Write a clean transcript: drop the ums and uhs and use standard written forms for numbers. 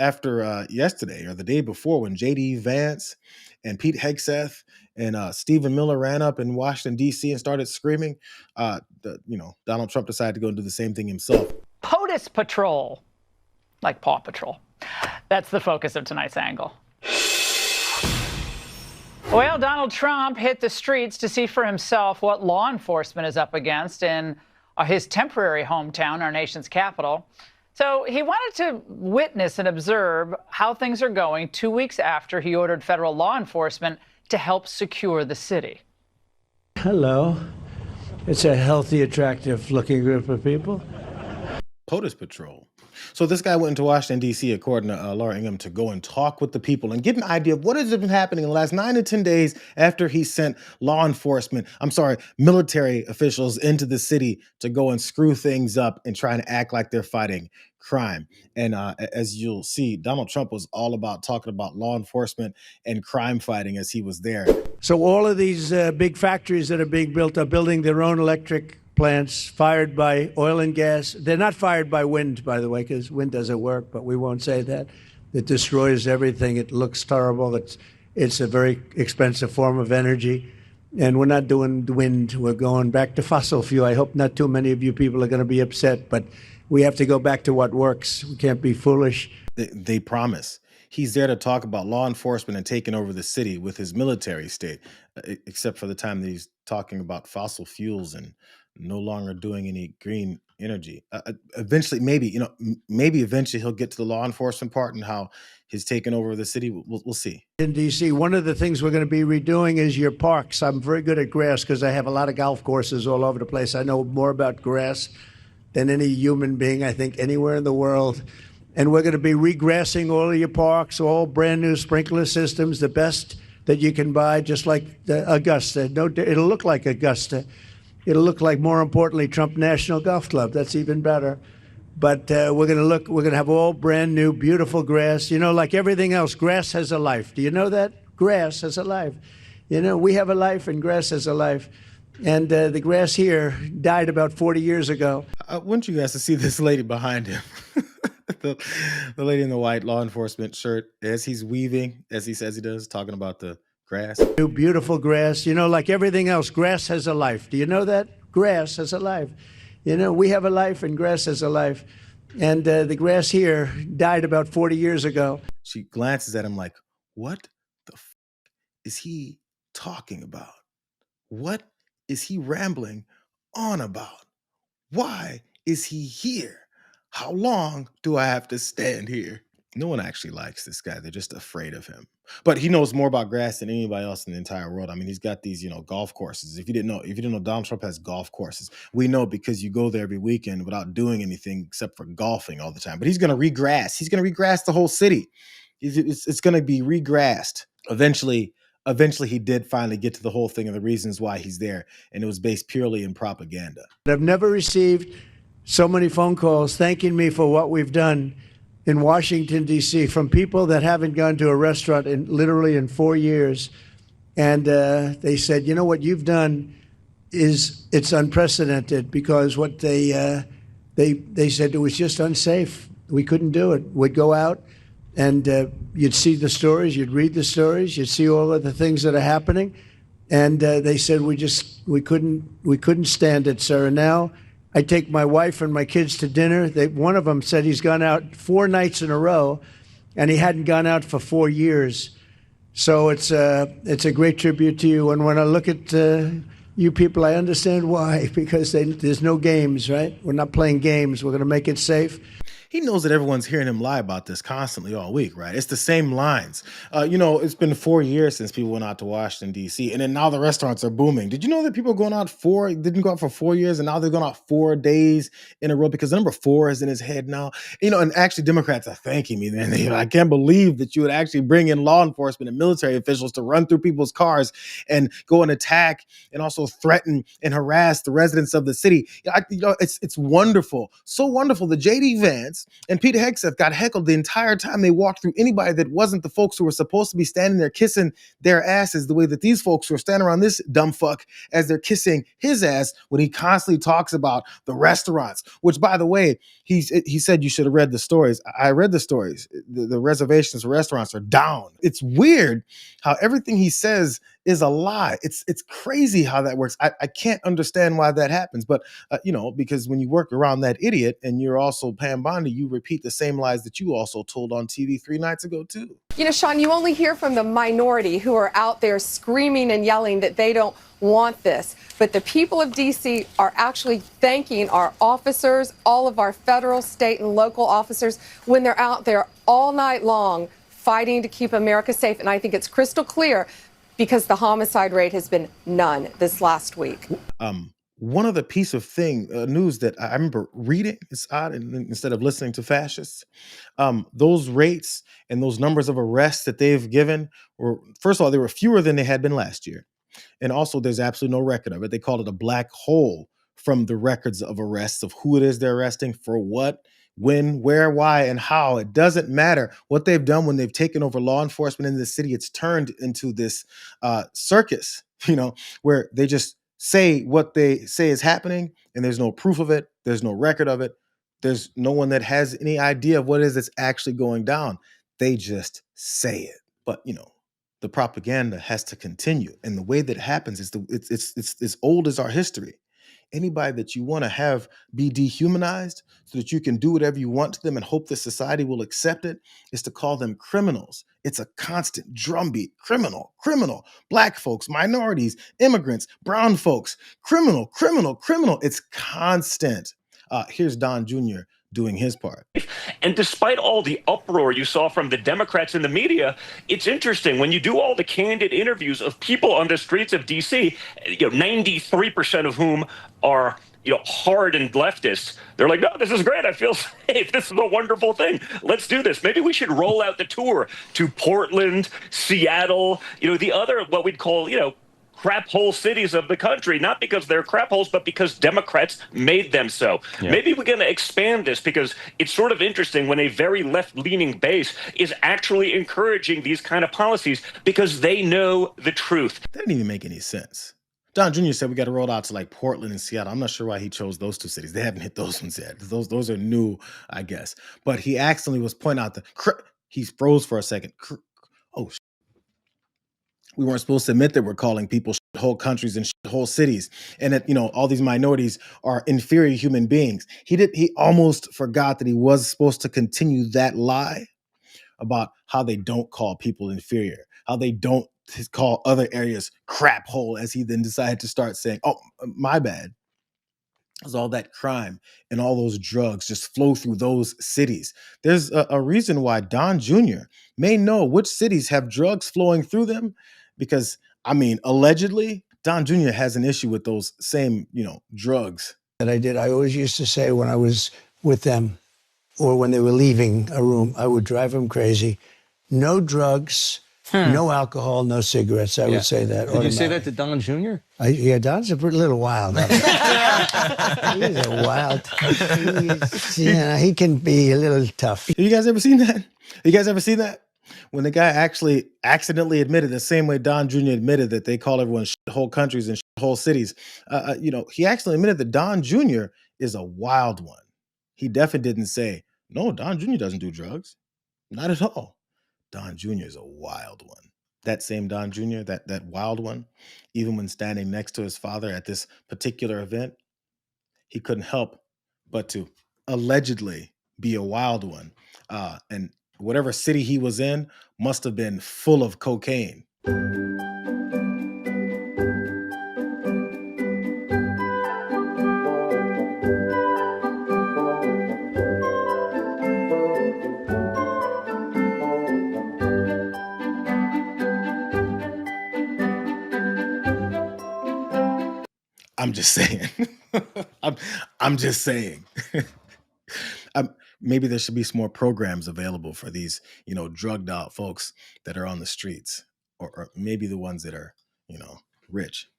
after yesterday or the day before when JD Vance and Pete Hegseth and Stephen Miller ran up in Washington D.C. and started screaming. Donald Trump decided to go and do the same thing himself. POTUS Patrol, like Paw Patrol. That's the focus of tonight's angle. Well, Donald Trump hit the streets to see for himself what law enforcement is up against in his temporary hometown, our nation's capital. So he wanted to witness and observe how things are going 2 weeks after he ordered federal law enforcement to help secure the city. Hello. It's a healthy, attractive-looking group of people. POTUS Patrol. So this guy went into Washington, D.C., according to Laura Ingham, to go and talk with the people and get an idea of what has been happening in the last 9 to 10 days after he sent military officials into the city to go and screw things up and try and act like they're fighting crime. And as you'll see, Donald Trump was all about talking about law enforcement and crime fighting as he was there. So all of these big factories that are being built are building their own electric plants fired by oil and gas. They're not fired by wind, by the way, because wind doesn't work, but we won't say that. It destroys everything. It looks terrible. It's a very expensive form of energy. And we're not doing wind. We're going back to fossil fuel. I hope not too many of you people are going to be upset, but we have to go back to what works. We can't be foolish. They promise. He's there to talk about law enforcement and taking over the city with his military state, except for the time that he's talking about fossil fuels and no longer doing any green energy. Eventually, maybe eventually he'll get to the law enforcement part and how he's taken over the city. We'll see. In D.C., one of the things we're going to be redoing is your parks. I'm very good at grass because I have a lot of golf courses all over the place. I know more about grass than any human being, I think, anywhere in the world. And we're going to be regrassing all of your parks, all brand new sprinkler systems, the best that you can buy, just like the Augusta. No, it'll look like Augusta. It'll look like, more importantly, Trump National Golf Club. That's even better. But we're going to have all brand new, beautiful grass. You know, like everything else, grass has a life. Do you know that? Grass has a life. You know, we have a life and grass has a life. And the grass here died about 40 years ago. I want you guys to see this lady behind him. the lady in the white law enforcement shirt, as he's weaving, as he says he does, talking about the grass. New beautiful grass. You know, like everything else, grass has a life. Do you know that? Grass has a life. You know, we have a life and grass has a life. And the grass here died about 40 years ago. She glances at him like, what the is he talking about? What is he rambling on about? Why is he here? How long do I have to stand here? No one actually likes this guy. They're just afraid of him. But he knows more about grass than anybody else in the entire world. I mean, he's got these, golf courses. If you didn't know, Donald Trump has golf courses. We know because you go there every weekend without doing anything except for golfing all the time. But he's going to regrass. He's going to regrass the whole city. It's going to be regrassed. Eventually, he did finally get to the whole thing and the reasons why he's there. And it was based purely in propaganda. I've never received so many phone calls thanking me for what we've done in Washington, D.C., from people that haven't gone to a restaurant literally in 4 years. And they said, you know, what you've done it's unprecedented, because what they said, it was just unsafe. We couldn't do it. We'd go out and you'd see the stories, you'd read the stories, you'd see all of the things that are happening. And they said, we couldn't stand it, sir. And now I take my wife and my kids to dinner. One of them said he's gone out 4 nights in a row, and he hadn't gone out for 4 years. So it's a great tribute to you. And when I look at you people, I understand why, because there's no games, right? We're not playing games. We're going to make it safe. He knows that everyone's hearing him lie about this constantly all week, right? It's the same lines. It's been 4 years since people went out to Washington, D.C., and then now the restaurants are booming. Did you know that people didn't go out for 4 years, and now they're going out 4 days in a row because the number 4 is in his head now? And actually Democrats are thanking me, man. I can't believe that you would actually bring in law enforcement and military officials to run through people's cars and go and attack and also threaten and harass the residents of the city. It's wonderful. So wonderful that JD Vance audience. And Pete Hegseth got heckled the entire time they walked through anybody that wasn't the folks who were supposed to be standing there kissing their asses the way that these folks were standing around this dumb fuck as they're kissing his ass when he constantly talks about the restaurants, which, by the way, he said you should have read the stories. I read the stories. The reservations for restaurants are down. It's weird how everything he says is a lie. It's crazy how that works. I can't understand why that happens, but because when you work around that idiot and you're also Pam Bondi, you repeat the same lies that you also told on TV 3 nights ago too. Sean, you only hear from the minority who are out there screaming and yelling that they don't want this. But the people of D.C. are actually thanking our officers, all of our federal, state, and local officers, when they're out there all night long fighting to keep America safe. And I think it's crystal clear because the homicide rate has been none this last week. One other piece of news that I remember reading, it's odd, and instead of listening to fascists, those rates and those numbers of arrests that they've given were, first of all, they were fewer than they had been last year. And also there's absolutely no record of it. They called it a black hole from the records of arrests of who it is they're arresting for what, when, where, why, and how. It doesn't matter what they've done when they've taken over law enforcement in the city. It's turned into this circus, where they just say what they say is happening, and there's no proof of it. There's no record of it. There's no one that has any idea of what it is that's actually going down. They just say it. But, the propaganda has to continue. And the way that it happens is it's as old as our history. Anybody that you want to have be dehumanized so that you can do whatever you want to them and hope that society will accept it is to call them criminals. It's a constant drumbeat. Criminal, criminal, black folks, minorities, immigrants, brown folks, criminal, criminal, criminal. It's constant. Here's Don Jr. doing his part. And despite all the uproar you saw from the Democrats in the media, it's interesting when you do all the candid interviews of people on the streets of D.C., 93% of whom are hardened leftists. They're like, no, this is great. I feel safe. This is a wonderful thing. Let's do this. Maybe we should roll out the tour to Portland, Seattle, the other, what we'd call, crap hole cities of the country, not because they're crap holes, but because Democrats made them so. Yeah. Maybe we're going to expand this because it's sort of interesting when a very left-leaning base is actually encouraging these kind of policies because they know the truth. That didn't even make any sense. Don Jr. said we got to roll out to like Portland and Seattle. I'm not sure why he chose those two cities. They haven't hit those ones yet. Those are new, I guess. But he accidentally was pointing out he froze for a second. We weren't supposed to admit that we're calling people whole countries and whole cities, and that all these minorities are inferior human beings. He almost forgot that he was supposed to continue that lie about how they don't call people inferior, how they don't call other areas crap hole, as he then decided to start saying, "Oh, my bad." Because all that crime and all those drugs just flow through those cities. There's a reason why Don Jr. may know which cities have drugs flowing through them, because, allegedly, Don Jr. has an issue with those same, drugs. That I always used to say when I was with them or when they were leaving a room, I would drive them crazy. No drugs, no alcohol, no cigarettes. I would say that. Did you say that to Don Jr.? Yeah, Don's a little wild. He's a wild. He can be a little tough. Have you guys ever seen that? When the guy actually accidentally admitted, the same way Don Jr. admitted that they call everyone whole countries and whole cities, he actually admitted that Don Jr. is a wild one. He definitely didn't say, no, Don Jr. doesn't do drugs. Not at all. Don Jr. is a wild one. That same Don Jr., that wild one, even when standing next to his father at this particular event, he couldn't help but to allegedly be a wild one. And whatever city he was in must have been full of cocaine. I'm just saying. I'm just saying. Maybe there should be some more programs available for these, drugged out folks that are on the streets, or maybe the ones that are, rich.